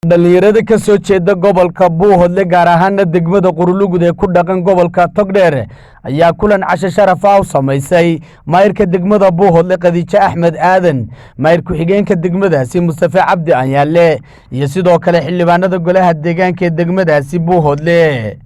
dhalinyarada ka soo jeeda gobolka Buuhoodle gaar ahaan degmada Qurulugud ee ku dhaqan gobolka Togdheer ayaa kulan casho sharaf ah u sameysay maayirka degmada Buuhoodle Khadiija Axmed Aadan maayir ku xigeenka degmadaasi Mustafa Cabdi Anyaale iyo sidoo kale xildhibaanada golaha deegaanka ee degmadaasi Buuhoodle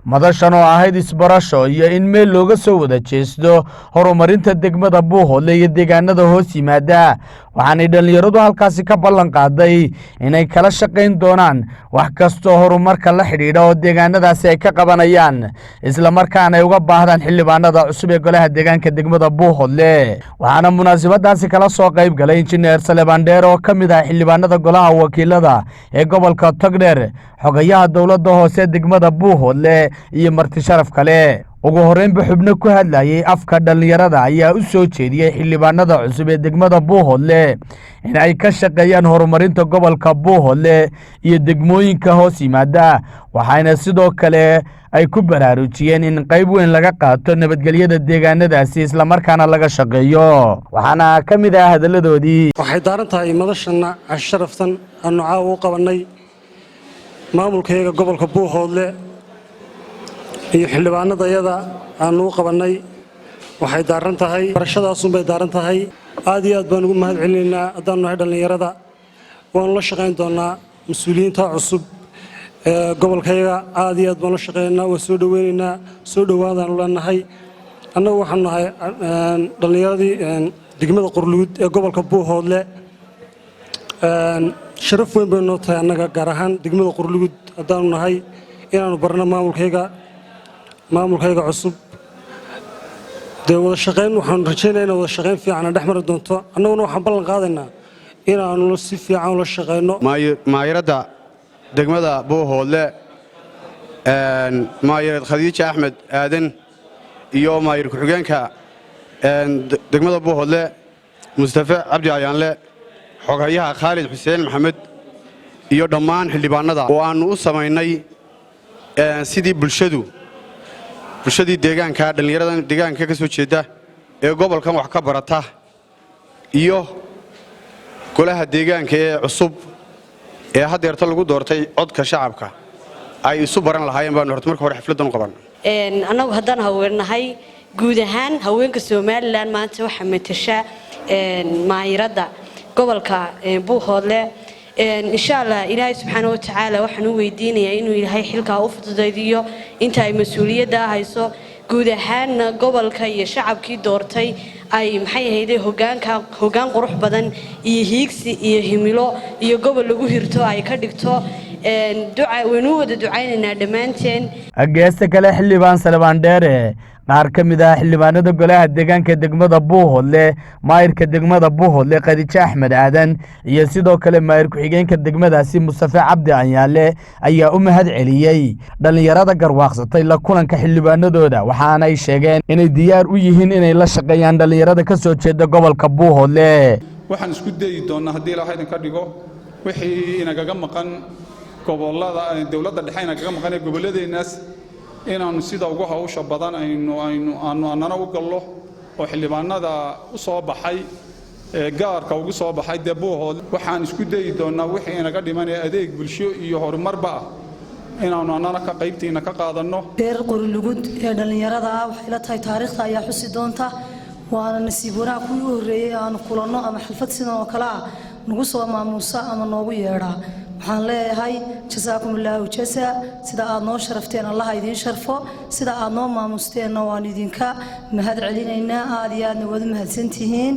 madashan oo ahayd isbarasho iyo in meel looga soo wada jeesto horumarinta degmada Buuhoodle iyo deegaanada hoos yimaada waxaanay dhalinyaradu halkaasi ka ballan qaaday inay kala shaqeyn doonaan wax kasta horumarka la xidhiidha oo deegaanadaasi ay ka qabanayaan isla markaana ay uga baahdaan xildhibaanada cusub ee golaha deegaanka degmada Buuhoodle waxaana munaasabadaasi kala soo qayb galay injineer Salebaan Dheer oo kamid ah xildhibaanada golaha wakiilada ee gobolka Togdheer xogayaha dawladda hoose degmada Buuhoodle iyo marti sharaf kale ugu horeynba xubno ku hadlayay afka dhalinyarada ayaa u soo jeediyay xildhibaanada cusub ee degmada Buuhoodle in ay ka shaqeeyaan horumarinta gobolka Buuhoodle iyo degmooyinka hoos yimaada waxaana sidoo kale ay ku baraarujiyeen in qayb weyn laga qaato nabadgelyada deegaanadaasi isla markaana laga shaqeeyo waxaana kamid ah hadaladoodii waxay daaran tahay madashana sharaftan aanu caawa u qabanay maamulkeega gobolka Buuhoodle iyo xildhibaanada yada aanu qabanay waxay daaran tahay barashadaas bay daaran tahay aad iyo aad baan ugu mahad celinaynaa hadaan nahay dhalinyarada waan la shaqeyn doonaa mas'uuliyiinta cusub ee gobolkayga aad iyo aad baan la shaqeynaa waa soo dhaweynaynaa soo dhawaadaan leenahay annagu waxaan nahay dhalinyaradii degmada Qurulugud ee gobolka Buuhoodle sharaf weyn bay noo tahay annaga gaar ahaan degmada Qurulugud hadaan nahay inaanu barno maamulkayga cusub dee wada shaqeyn waxaan rajaynaynaa wada shaqeyn fiican dhex mari doonto annaguna waxaan ballan qaadaynaa inaanu si fiican ula shaqeyno maayirada degmada Buuhoodle maayir Khadiija Axmed Aadan iyo maayir ku xigeenka degmada Buuhoodle Mustafa Cabdi Anyaale xogayaha Khalid Xuseen Maxamed iyo dhammaan xildhibaanada oo aanu u sameynay sidii bulshadii deegaanka dhalinyarada deegaanka ka soo jeeda ee gobolkan wax ka barata iyo golaha deegaanka ee cusub ee hadeerta lagu doortay codka shacabka ay isu baran lahaayeen baan horta markii hore xafladan u qaban anagu haddaan haweenahay guud ahaan haweenka Soomaaliland maanta waxa matasha maayirada gobolka Buuhoodle insha Allah Ilaahay subhanahu wa ta'ala waxaan u weydiinayaa inuu Ilaahay xilka u fududeydiyo inta ay mas'uuliyadda hayso guud ahaan gobolka iyo shacabkii doortay ay maxay ahaydee hoggaan qurux badan iyo hiigsi iyo himilo iyo gobol lagu hirto ay ka dhigto waynu wada ducaynaynaa dhammaanteen ageesta kale xildhibaan Salebaan Dheer qaar ka mid ah xildhibaanada golaha deegaanka degmada Buuhoodle maayirka degmada Buuhoodle Khadiija Axmed Aadan iyo sidoo kale maayir ku xigeenka degmadaasi Mustafa Cabdi Anyaale ayaa u mahad celiyay dhalinyarada garwaaqsatay la kulanka xildhibaanadooda waxaana ay sheegeen inay diyaar u yihiin inay la shaqeeyaan dhalinyarada ka soo jeeda gobolka Buuhoodle waxaan isku dayi doonaa hadii Ilaahay idin ka dhigo wixii inaga maqan gobolada dawladda dhexe inaga maqan goboladeenaas inaanu sida ugu hawsha badan aynu u gallo oo xildhibaanada u soo baxay gaarka ugu soo baxay Buuhoodle waxaan isku dayi doonaa wixii inaga dhimanay adeeg bulsho iyo horumarba inaanu annana ka qaybtiina ka qaadano beer Qurulugud ee dhalinyarada waxay la tahay taariikhda ayaa xusi doonta waana nasiib wanaag ku horeeyay aan kulanno ama xalfad sidoo kale nagu soo maamuusa ama noogu yeedhaa waxaan leeyahay jazaakumullahu jazaa sida aad noo sharafteen Allah idin sharfo sida aad noo maamusteen waan idinka mahad celinaynaa aad iyo aad wada mahadsantihiin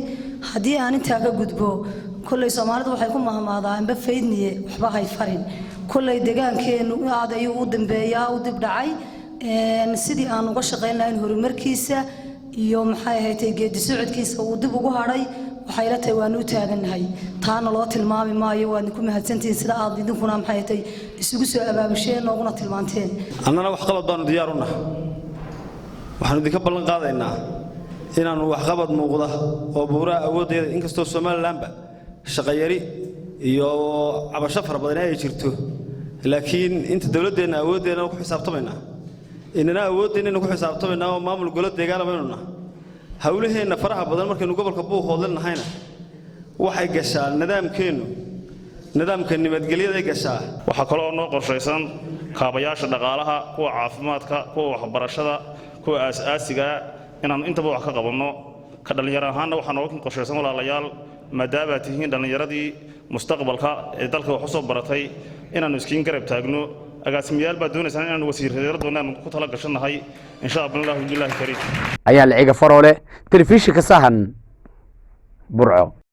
hadii aan inta ka gudbo kullay Soomaalidu waxay ku mahmaadaan inba faydniye waxba hay farin kullay deegaankeenu aad ayuu u dambeeyaa u dib dhacay sidii aan uga shaqeynaa in horumarkiisa iyo maxay ahayd geedi socodkiisa uu dib ugu haray waxay la tahay waan u taaganahay taana loo tilmaami maayo waan ku mahadsantiin sida aad idinkuna maxay tahay isugu soo abaabusheen nooguna tilmaanteen annana wax qalad baan diyaar u nahay waxaan idinka ballan qaadaynaa inaanu wax qabad muuqda oo buuraa awoodeeda inkastoo Soomaaliland shaqayari iyo cabasho far badan ay jirto laakiin inta dawladdeena awoodeena ku xisaabtamaynaa inana awoodeena ku xisaabtamaynaa oo maamul golo deegaanayna hawlaheena faraha badan markaynu gobolka Buuhoodle nahayna waxay gashaan nidaamkeenu nidaamka nabadgelyada gashaa waxa kale oo noo qorshaysan kaabayaasha dhaqaalaha kuwa caafimaadka kuwa waxbarashada kuwa aasaasiga inaan intaba wax ka qabanno ka dhalinyaro ahaana waxa noo qorshaysan walaalayaal maadaama tihiin dhalinyaradii mustaqbalka ee dalka wax soo baratay inaan iskiin garab taagno agaasimayaal baa doonaysan inaan wasiirada doonaan ku tala gashanahay insha Allah billahi kariim ayaa laciga faroole telefishinka sahan burco.